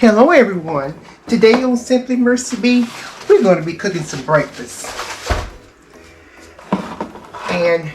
Hello everyone. Today on Simply Mercy B, we're going to be cooking some breakfast. And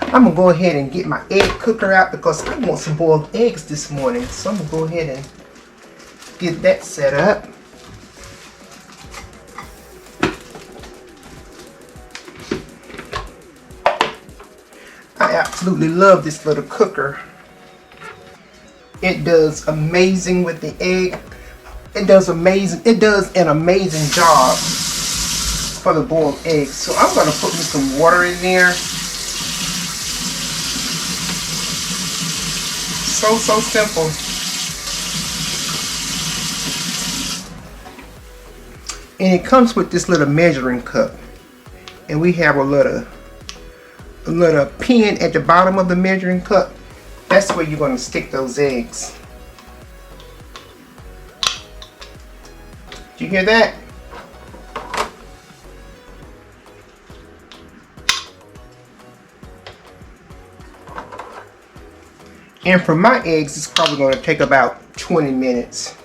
I'm going to go ahead and get my egg cooker out because I want some boiled eggs this morning. So I'm going to go ahead and get that set up. I absolutely love this little cooker. It does amazing with the egg. It does an amazing job for the boiled eggs. So I'm going to put me some water in there. So simple. And it comes with this little measuring cup. And we have a little pin at the bottom of the measuring cup. That's where you're going to stick those eggs. Did you hear that? And for my eggs, it's probably going to take about 20 minutes.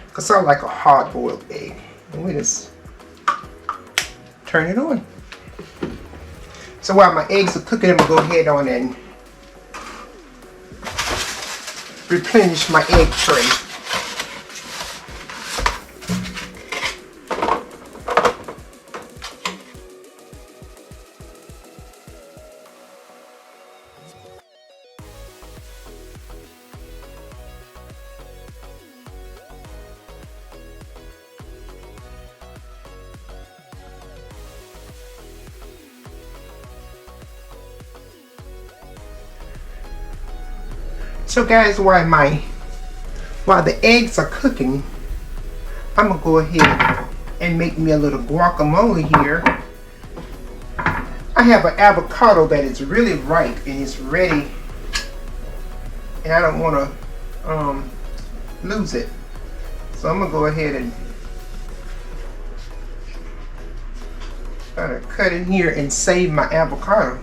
Because I like a hard-boiled egg. And we just turn it on. So while my eggs are cooking, I'm going to go ahead on and replenish my egg tray. So guys, while the eggs are cooking, I'm gonna go ahead and make me a little guacamole here. I have an avocado that is really ripe and it's ready, and I don't want to lose it. So I'm gonna go ahead and try to cut in here and save my avocado.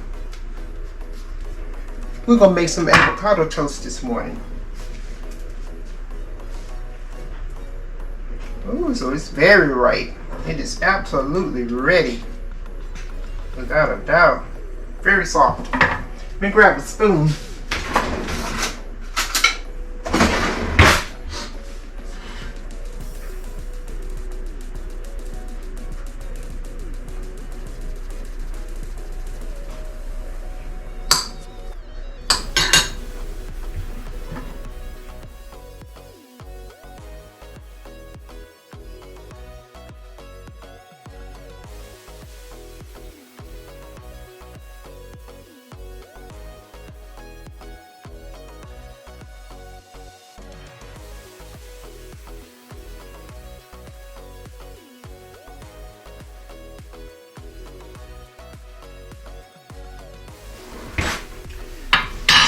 We're going to make some avocado toast this morning. Ooh, so it's very ripe. It is absolutely ready. Without a doubt. Very soft. Let me grab a spoon.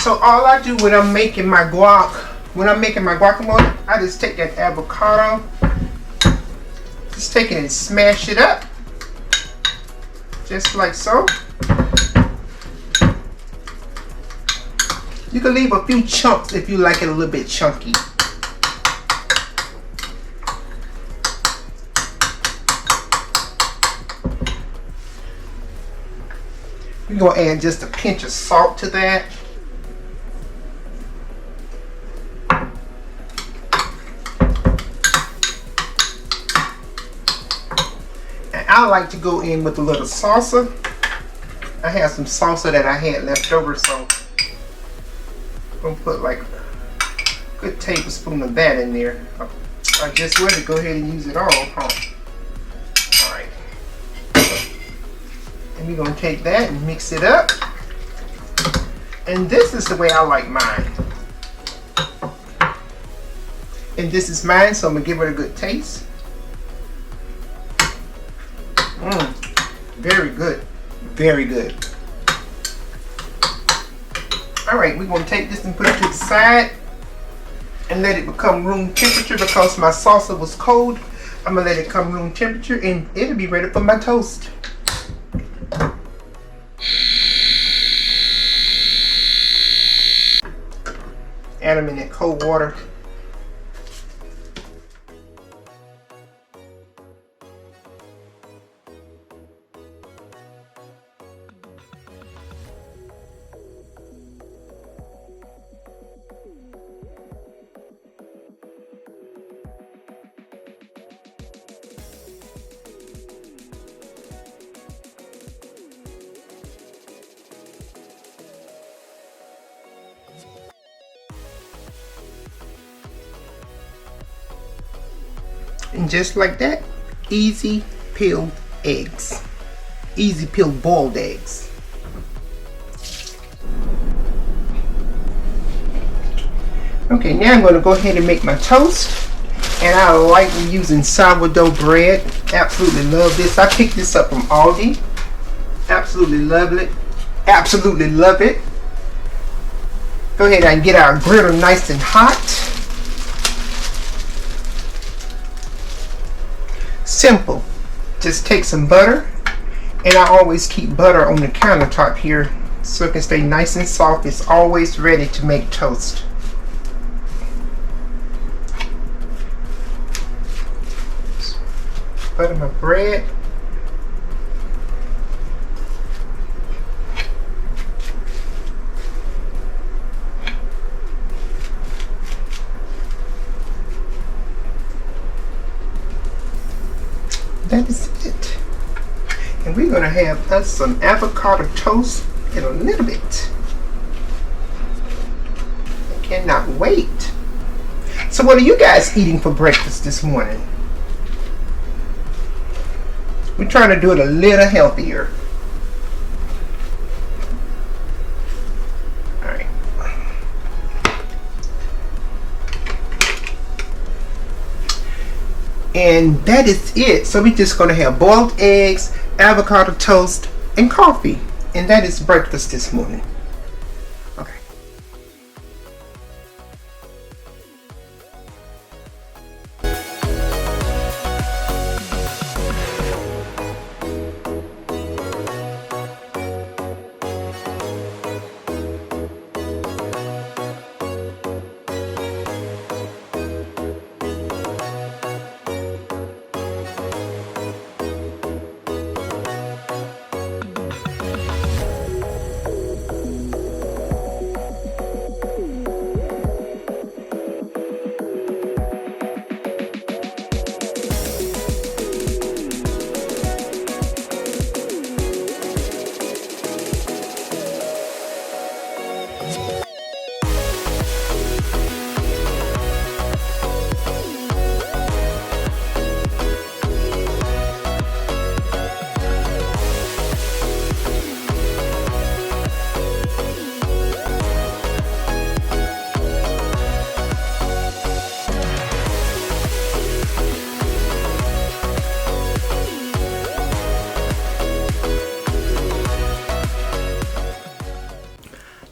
So all I do when I'm making my guacamole, I just take that avocado, just take it and smash it up, just like so. You can leave a few chunks if you like it a little bit chunky. We're going to add just a pinch of salt to that. I like to go in with a little salsa. I have some salsa that I had left over, so I'm going to put like a good tablespoon of that in there. I just want to go ahead and use it all. Alright. And we're going to take that and mix it up. And this is the way I like mine. And this is mine, so I'm going to give it a good taste. Very good. Very good. Alright, we're going to take this and put it to the side and let it become room temperature because my salsa was cold. I'm going to let it come room temperature and it'll be ready for my toast. add them in that cold water. And just like that, easy peeled eggs. Easy peeled boiled eggs. Okay, now I'm going to go ahead and make my toast. And I like using sourdough bread. Absolutely love this. I picked this up from Aldi. Absolutely love it. Absolutely love it. Go ahead and get our griddle nice and hot. Simple. Just take some butter, and I always keep butter on the countertop here so it can stay nice and soft. It's always ready to make toast. Butter my bread. That is it. And we're going to have us some avocado toast in a little bit. I cannot wait. So what are you guys eating for breakfast this morning? We're trying to do it a little healthier. Alright. And that is it. So we're just going to have boiled eggs, avocado toast, and coffee. And that is breakfast this morning. Okay.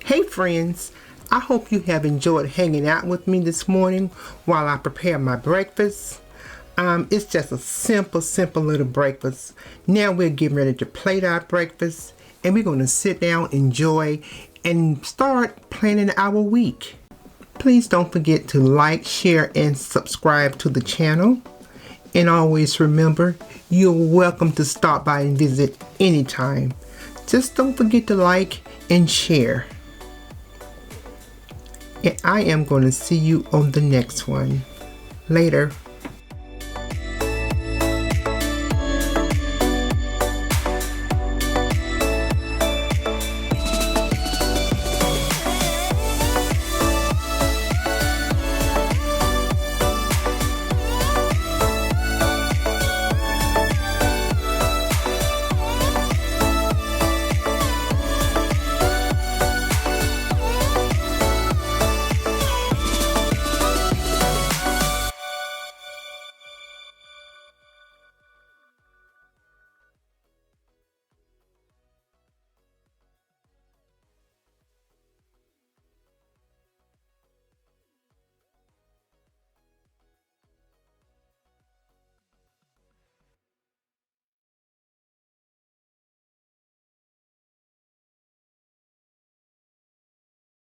Hey friends, I hope you have enjoyed hanging out with me this morning while I prepare my breakfast. It's just a simple little breakfast. Now we're getting ready to plate our breakfast, and we're going to sit down, enjoy, and start planning our week. Please don't forget to like, share, and subscribe to the channel. And always remember, you're welcome to stop by and visit anytime. Just don't forget to like and share. And I am going to see you on the next one. Later.